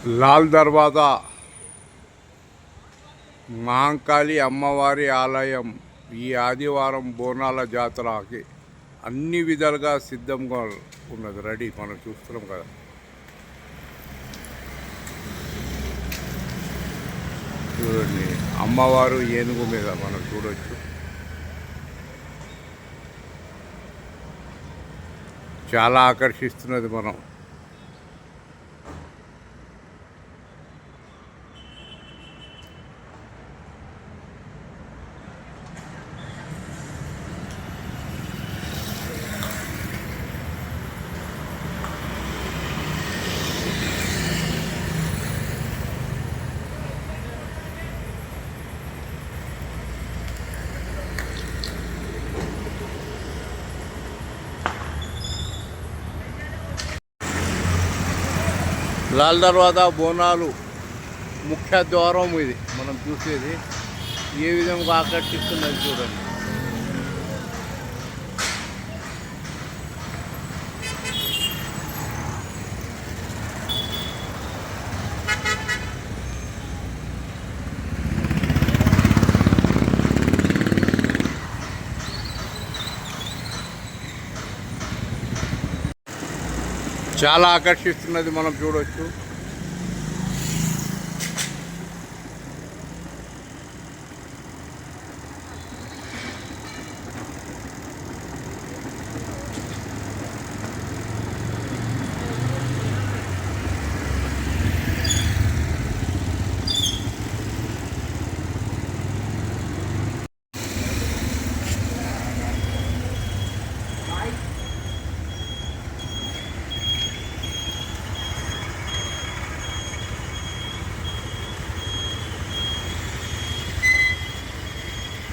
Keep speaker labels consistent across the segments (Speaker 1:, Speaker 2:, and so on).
Speaker 1: లాల్ దర్వాజా మహంకాళి అమ్మవారి ఆలయం ఈ ఆదివారం బోనాల జాతరకి అన్ని విధాలుగా సిద్ధంగా ఉన్నది. రెడీ మనం చూస్తున్నాం కదా. చూడండి, అమ్మవారు ఏనుగు మీద మనం చూడవచ్చు. చాలా ఆకర్షిస్తున్నది. మనం లాల్ దర్వాజా బోనాలు ముఖ్య ద్వారం ఇది మనం చూసేది. ఏ విధంగా ఆకర్షిస్తున్నది చూడండి. చాలా ఆకర్షిస్తున్నది మనం చూడవచ్చు.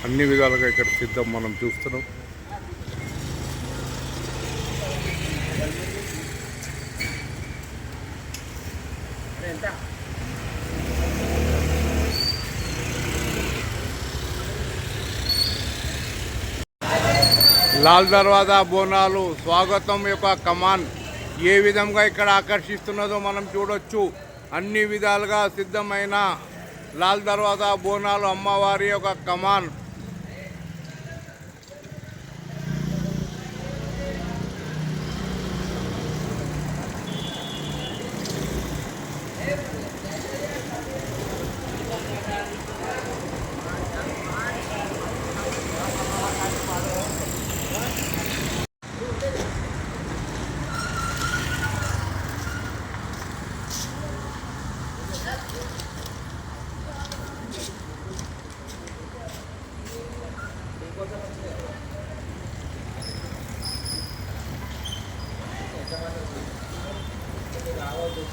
Speaker 1: అన్ని విధాలుగా ఇక్కడ సిద్ధం మనం చూస్తున్నాం. లాల్ దర్వాజా బోనాలు స్వాగతం యొక్క కమాన్ ఏ విధంగా ఇక్కడ ఆకర్షిస్తున్నదో మనం చూడొచ్చు. అన్ని విధాలుగా సిద్ధమైన లాల్ దర్వాజా బోనాలు అమ్మవారి యొక్క కమాన్. రావద్దు.